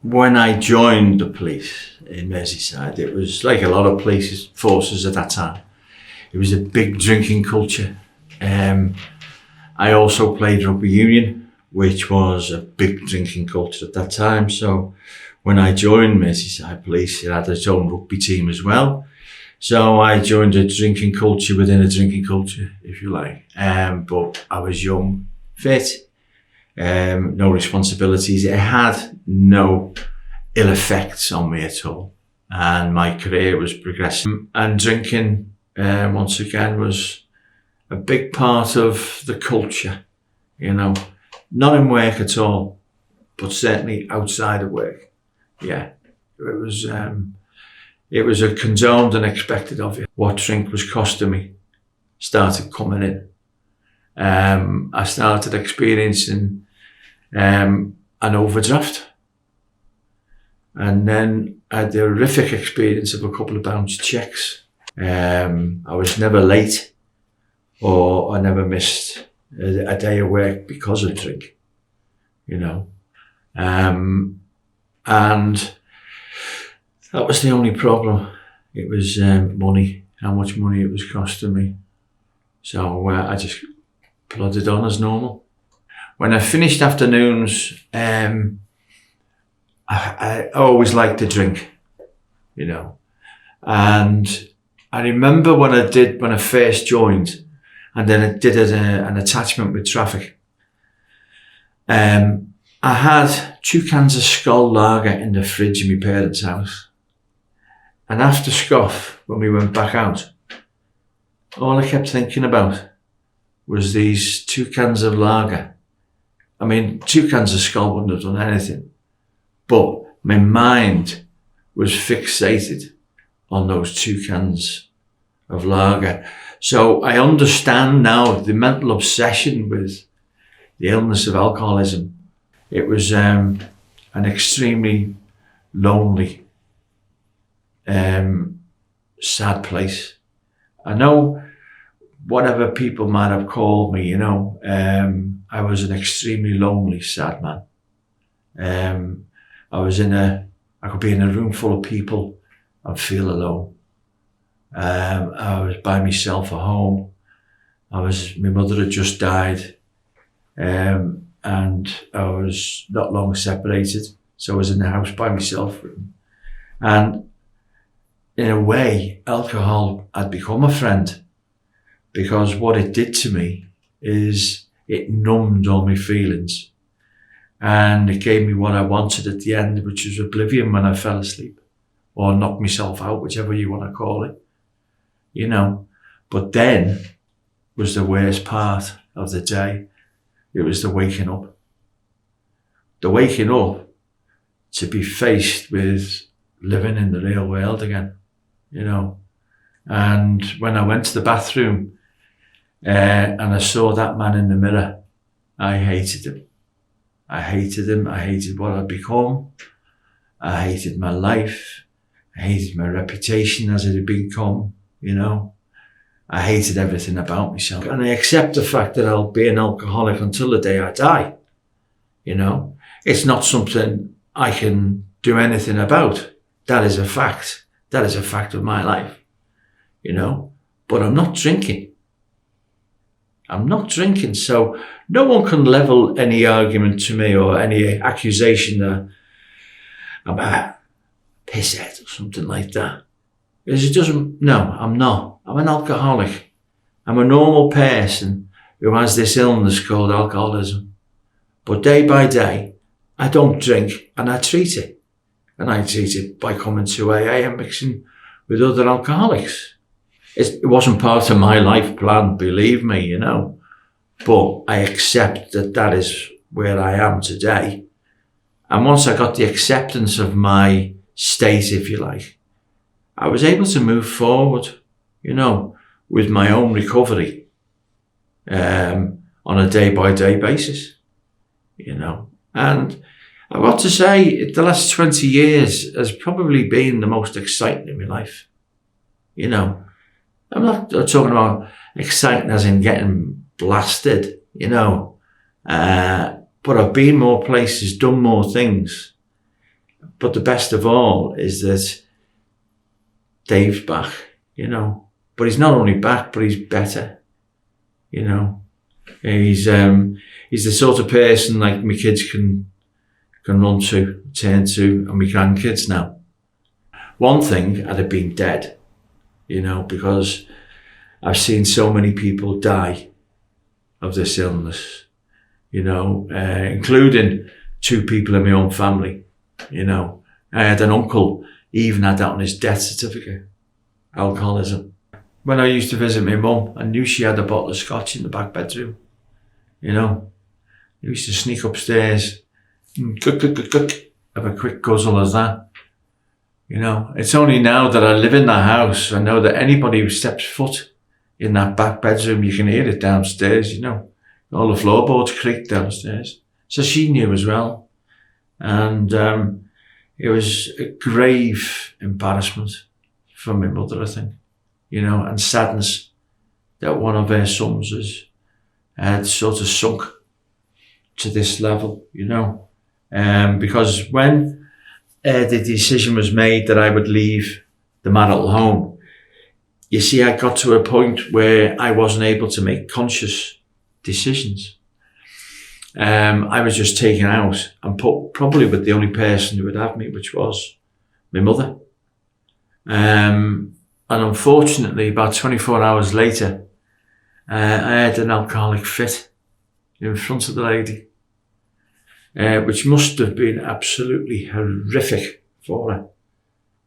When I joined the police in Merseyside, it was like a lot of police forces at that time. It was a big drinking culture. I also played rugby union, which was a big drinking culture at that time. So when I joined Merseyside Police, it had its own rugby team as well. So I joined a drinking culture within a drinking culture, if you like. But I was young, fit, no responsibilities. It had no ill effects on me at all. And my career was progressing. And drinking, once again, was a big part of the culture, you know. Not in work at all, but certainly outside of work. Yeah, it was a condoned and expected of you. What drink was costing me started coming in. I started experiencing an overdraft. And then I had the horrific experience of a couple of bounced checks. I was never late, or I never missed a day of work because of drink, you know. And that was the only problem. It was money, how much money it was costing me. So I just plodded on as normal. When I finished afternoons, I always liked to drink, you know. And I remember when I first joined, and then I did an attachment with traffic. I had 2 cans of Skull Lager in the fridge in my parents' house. And after Scoff, when we went back out, all I kept thinking about was these 2 cans of lager. I mean, 2 cans of Skull wouldn't have done anything, but my mind was fixated on those 2 cans of lager. So I understand now the mental obsession with the illness of alcoholism. It was an extremely lonely, sad place. I know whatever people might have called me, you know, I was an extremely lonely, sad man. I could be in a room full of people and feel alone. I was by myself at home. My mother had just died, and I was not long separated. So I was in the house by myself. And in a way, alcohol had become a friend, because what it did to me is it numbed all my feelings. And it gave me what I wanted at the end, which was oblivion when I fell asleep, or knocked myself out, whichever you want to call it, you know. But then was the worst part of the day. It was the waking up. The waking up to be faced with living in the real world again, you know. And when I went to the bathroom and I saw that man in the mirror, I hated him. I hated him. I hated what I'd become. I hated my life. I hated my reputation as it had become, you know. I hated everything about myself. And I accept the fact that I'll be an alcoholic until the day I die, you know. It's not something I can do anything about. That is a fact. That is a fact of my life, you know. But I'm not drinking. I'm not drinking, so no one can level any argument to me or any accusation that I'm a pisshead or something like that. Because it doesn't, no, I'm not. I'm an alcoholic. I'm a normal person who has this illness called alcoholism. But day by day, I don't drink and I treat it. And I treat it by coming to AA and mixing with other alcoholics. It wasn't part of my life plan, believe me, you know. But I accept that that is where I am today. And once I got the acceptance of my state, if you like, I was able to move forward, you know, with my own recovery on a day-by-day basis, you know. And I've got to say, the last 20 years has probably been the most exciting in my life, you know. I'm not talking about exciting as in getting blasted, you know, but I've been more places, done more things, But the best of all is that Dave's back, you know. But he's not only back, but he's better, you know. He's the sort of person like my kids can run to, turn to, and my grandkids now. One thing, I'd have been dead, you know, because I've seen so many people die of this illness, you know, including 2 people in my own family, you know. I had an uncle, he even had that on his death certificate, alcoholism. When I used to visit my mum, I knew she had a bottle of scotch in the back bedroom, you know. I used to sneak upstairs, have a quick guzzle as that. You know, it's only now that I live in that house, I know that anybody who steps foot in that back bedroom, you can hear it downstairs, you know. All the floorboards creak downstairs. So she knew as well. And it was a grave embarrassment for my mother, I think, you know, and sadness that one of her sons had sort of sunk to this level, you know. Because when the decision was made that I would leave the marital home, you see, I got to a point where I wasn't able to make conscious decisions. I was just taken out and put probably with the only person who would have me, which was my mother. And unfortunately, about 24 hours later, I had an alcoholic fit in front of the lady, which must have been absolutely horrific for her,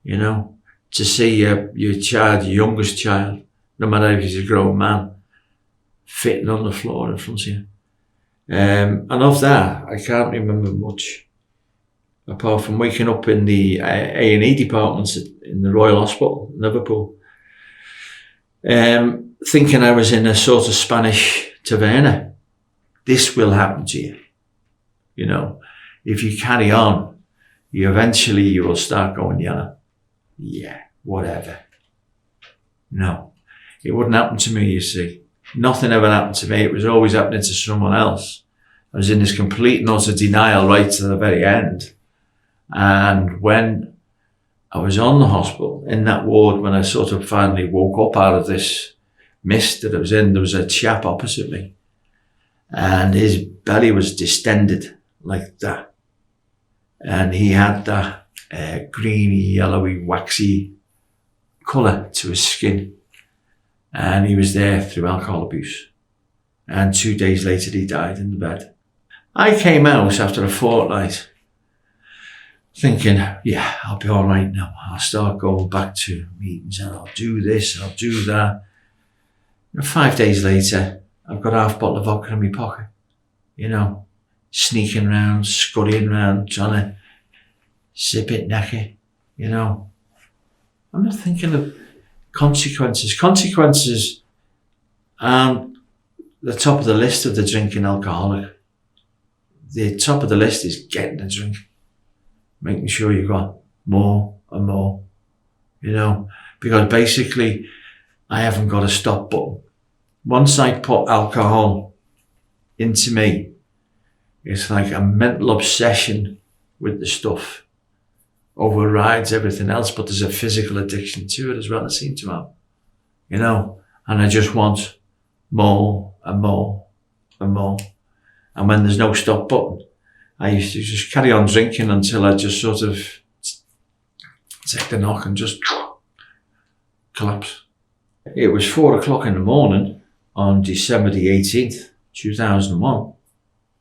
you know, to see your child, your youngest child, no matter if he's a grown man, fitting on the floor in front of you. And of that, I can't remember much, apart from waking up in the A&E departments in the Royal Hospital, Liverpool, thinking I was in a sort of Spanish taverna. This will happen to you. You know, if you carry on, you will start going yellow. Yeah, whatever. No, it wouldn't happen to me, you see. Nothing ever happened to me. It was always happening to someone else. I was in this complete and utter denial right to the very end. And when I was on the hospital, in that ward, when I sort of finally woke up out of this mist that I was in, there was a chap opposite me. And his belly was distended like that. And he had that greeny, yellowy, waxy colour to his skin. And he was there through alcohol abuse. And 2 days later, he died in the bed. I came out after a fortnight thinking, yeah, I'll be all right now. I'll start going back to meetings and I'll do this, I'll do that. And 5 days later, I've got half a bottle of vodka in my pocket, you know, sneaking around, scurrying around, trying to sip it, neck it, you know. I'm not thinking of consequences. Consequences aren't the top of the list of the drinking alcoholic. The top of the list is getting a drink, making sure you've got more and more, you know, because basically I haven't got a stop button. Once I put alcohol into me, it's like a mental obsession with the stuff. Overrides everything else, but there's a physical addiction to it as well, I seem to have, you know, and I just want more and more and more. And when there's no stop button, I used to just carry on drinking until I just sort of take the knock and just collapse. It was 4 o'clock in the morning on December the 18th, 2001,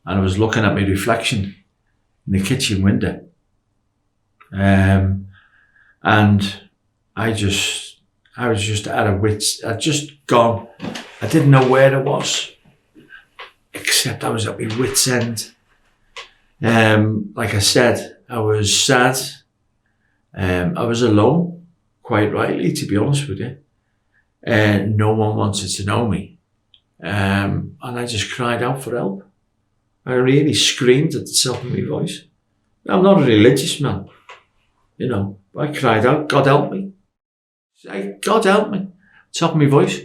and I was looking at my reflection in the kitchen window. And I was just out of wits. I'd just gone. I didn't know where I was, except I was at my wits' end. Like I said, I was sad. I was alone, quite rightly, to be honest with you. No one wanted to know me. And I just cried out for help. I really screamed at the top of my voice. I'm not a religious man. You know, I cried out, God help me. God help me. Top of my voice.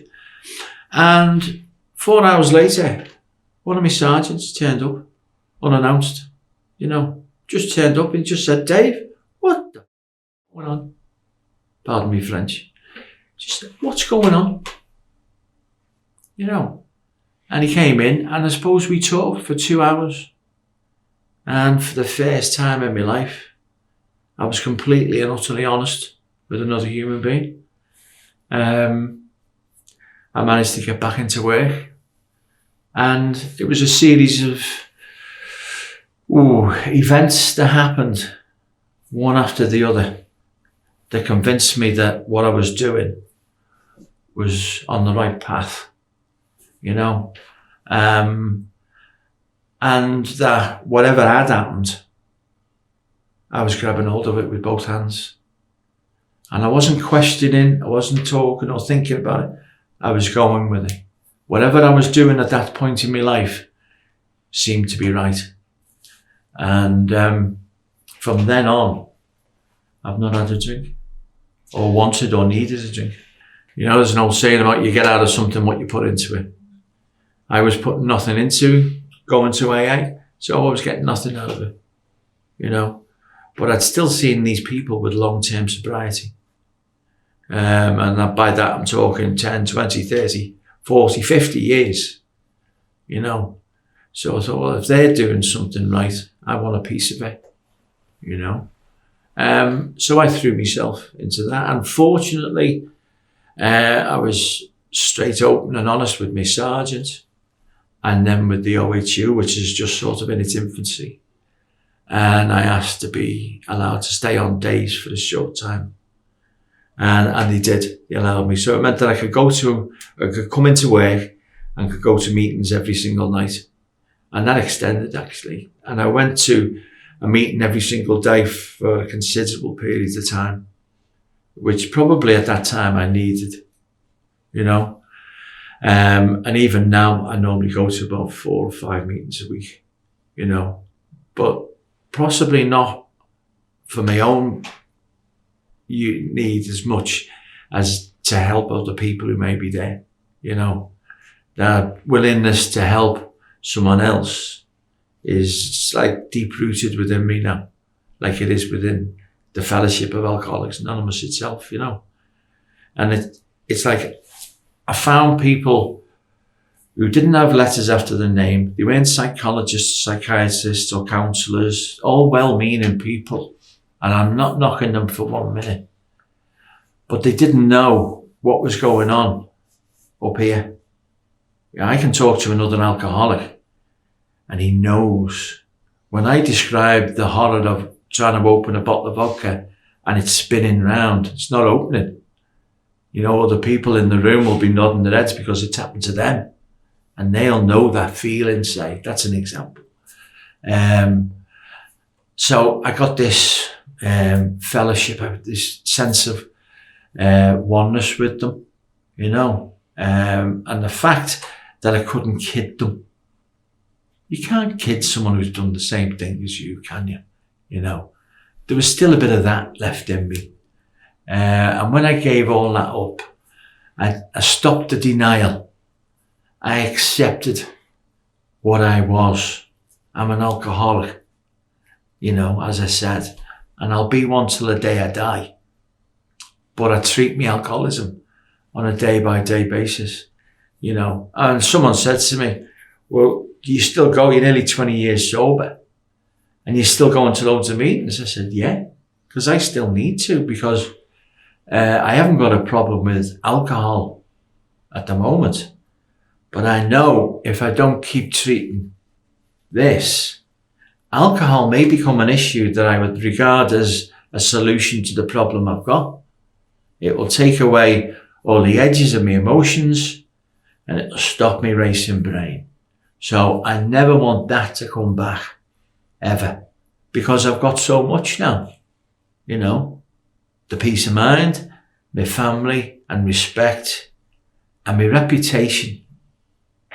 And 4 hours later, one of my sergeants turned up, unannounced, you know, just turned up and just said, Dave, What's going on? Pardon me French. Just, what's going on? You know. And he came in, and I suppose we talked for 2 hours. And for the first time in my life, I was completely and utterly honest with another human being. I managed to get back into work, and it was a series of events that happened, one after the other, that convinced me that what I was doing was on the right path, you know, and that whatever had happened, I was grabbing hold of it with both hands. And I wasn't questioning, I wasn't talking or thinking about it. I was going with it. Whatever I was doing at that point in my life seemed to be right. And from then on, I've not had a drink, or wanted or needed a drink. You know, there's an old saying about you get out of something what you put into it. I was putting nothing into going to AA, so I was getting nothing out of it, you know. But I'd still seen these people with long-term sobriety. And by that I'm talking 10, 20, 30, 40, 50 years, you know. So I thought, well, if they're doing something right, I want a piece of it, you know. So I threw myself into that. Unfortunately, I was straight open and honest with my sergeant, and then with the OHU, which is just sort of in its infancy. And I asked to be allowed to stay on days for a short time. And they did. They allowed me. So it meant that I could come into work and could go to meetings every single night. And that extended, actually. And I went to a meeting every single day for a considerable period of time, which probably at that time I needed, you know. And even now, I normally go to about 4 or 5 meetings a week, you know. But possibly not for my own need as much as to help other people who may be there, you know. That willingness to help someone else is like deep rooted within me now, like it is within the Fellowship of Alcoholics Anonymous itself, you know. And it's like I found people who didn't have letters after their name. They weren't psychologists, psychiatrists or counsellors, all well-meaning people. And I'm not knocking them for 1 minute. But they didn't know what was going on up here. Yeah, I can talk to another alcoholic and he knows. When I describe the horror of trying to open a bottle of vodka and it's spinning round, it's not opening. You know, other people in the room will be nodding their heads because it's happened to them. And they'll know that feeling, say. That's an example. So I got this fellowship, this sense of oneness with them, you know. And the fact that I couldn't kid them. You can't kid someone who's done the same thing as you, can you? You know. There was still a bit of that left in me. And when I gave all that up, I stopped the denial. I accepted what I was. I'm an alcoholic, you know, as I said, and I'll be one till the day I die. But I treat my alcoholism on a day-by-day basis, you know. And someone said to me, well, you still go, you're nearly 20 years sober, and you're still going to loads of meetings. I said, yeah, because I still need to, because I haven't got a problem with alcohol at the moment. But I know if I don't keep treating this, alcohol may become an issue that I would regard as a solution to the problem I've got. It will take away all the edges of my emotions and it will stop me racing brain. So I never want that to come back, ever, because I've got so much now, you know, the peace of mind, my family and respect and my reputation.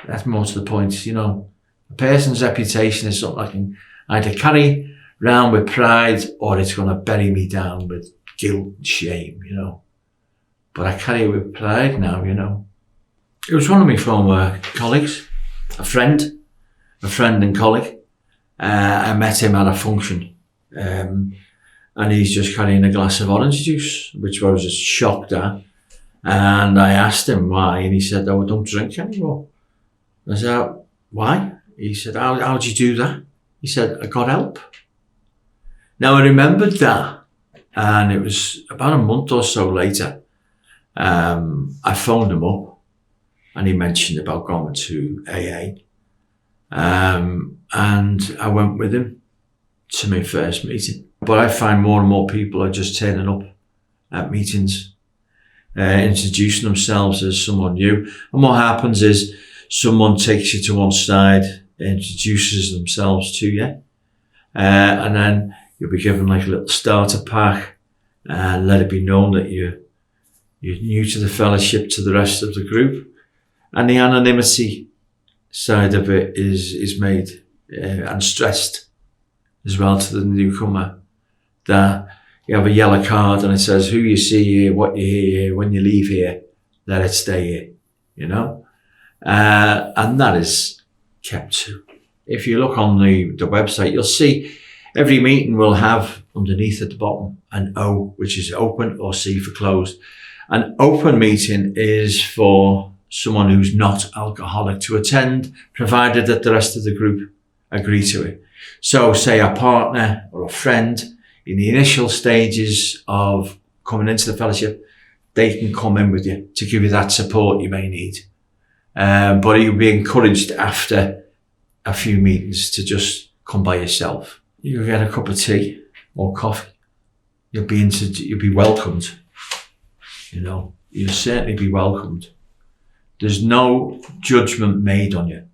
That's more to the point, you know. A person's reputation is something I can either carry round with pride or it's going to bury me down with guilt and shame, you know. But I carry it with pride now, you know. It was one of my former colleagues, a friend and colleague. I met him at a function. And and he's just carrying a glass of orange juice, which I was just shocked at. And I asked him why, and he said, "Oh, I don't drink anymore." I said, "Why?" He said, how'd you do that?" He said, "I got help." Now I remembered that, and it was about a month or so later, I phoned him up, and he mentioned about going to AA. And I went with him to my first meeting. But I find more and more people are just turning up at meetings, introducing themselves as someone new. And what happens is someone takes you to one side, introduces themselves to you, and then you'll be given like a little starter pack, and let it be known that you're new to the fellowship, to the rest of the group. And the anonymity side of it is made and stressed as well to the newcomer, that you have a yellow card and it says who you see here, what you hear here, when you leave here, let it stay here, you know. And that is kept to. If you look on the website, you'll see every meeting will have underneath at the bottom an O, which is open, or C for closed. An open meeting is for someone who's not alcoholic to attend, provided that the rest of the group agree to it. So say a partner or a friend in the initial stages of coming into the fellowship, they can come in with you to give you that support you may need. But you'll be encouraged after a few meetings to just come by yourself. You'll get a cup of tea or coffee. You'll be welcomed. You know, you'll certainly be welcomed. There's no judgment made on you.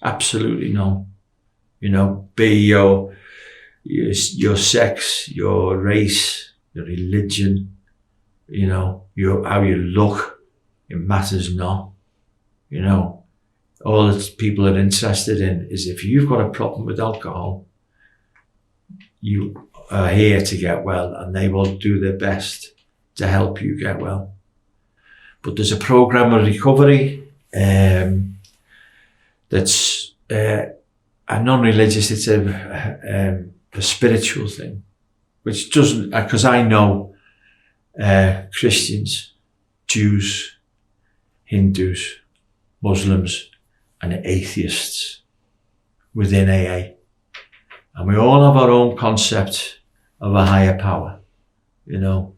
Absolutely no. You know, be your sex, your race, your religion, you know, how you look, it matters not. You know, all that people are interested in is if you've got a problem with alcohol, you are here to get well, and they will do their best to help you get well. But there's a program of recovery that's a non-religious, it's a spiritual thing, which doesn't, because I know Christians, Jews, Hindus, Muslims and atheists within AA. And we all have our own concept of a higher power, you know.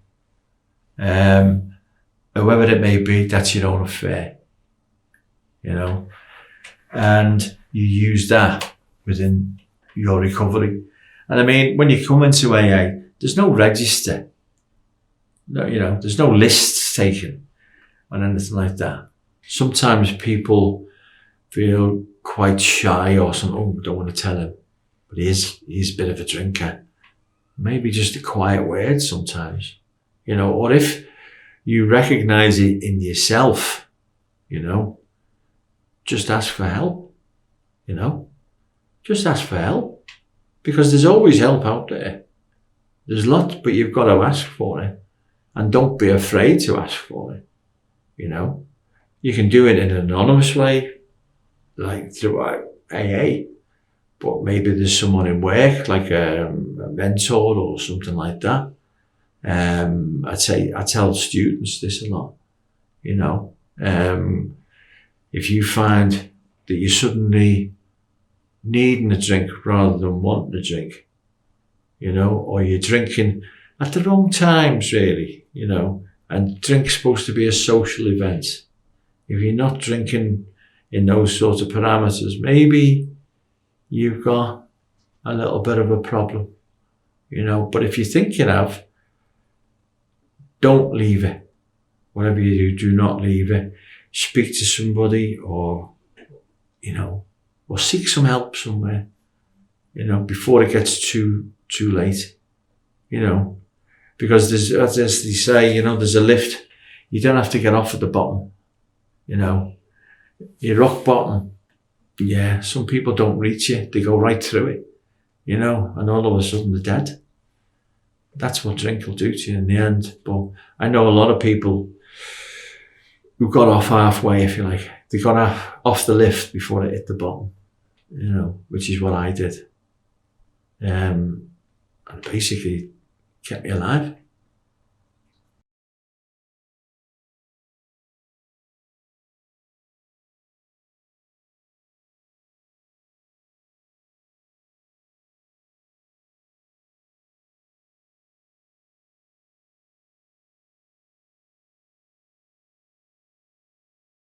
Whoever it may be, that's your own affair, you know. And you use that within your recovery. And I mean, when you come into AA, there's no register. No, you know, there's no lists taken or anything like that. Sometimes people feel quite shy or something. Oh, don't want to tell him, but he's a bit of a drinker. Maybe just a quiet word sometimes, you know. Or if you recognize it in yourself, you know, just ask for help, you know. Just ask for help, because there's always help out there. There's lots, but you've got to ask for it, and don't be afraid to ask for it, you know. You can do it in an anonymous way, like through AA, but maybe there's someone in work, like a mentor or something like that. I tell students this a lot, you know. If you find that you're suddenly needing a drink rather than wanting a drink, you know, or you're drinking at the wrong times, really, you know, and drink's supposed to be a social event. If you're not drinking in those sorts of parameters, maybe you've got a little bit of a problem, you know. But if you think you have, don't leave it. Whatever you do not leave it. Speak to somebody, or, you know, or seek some help somewhere, you know, before it gets too late, you know. Because there's, as they say, you know, there's a lift. You don't have to get off at the bottom, you know. Your rock bottom, yeah, some people don't reach it. They go right through it, you know, and all of a sudden they're dead. That's what drink will do to you in the end. But I know a lot of people who got off halfway, if you like. They got off the lift before it hit the bottom, you know, which is what I did. And basically kept me alive.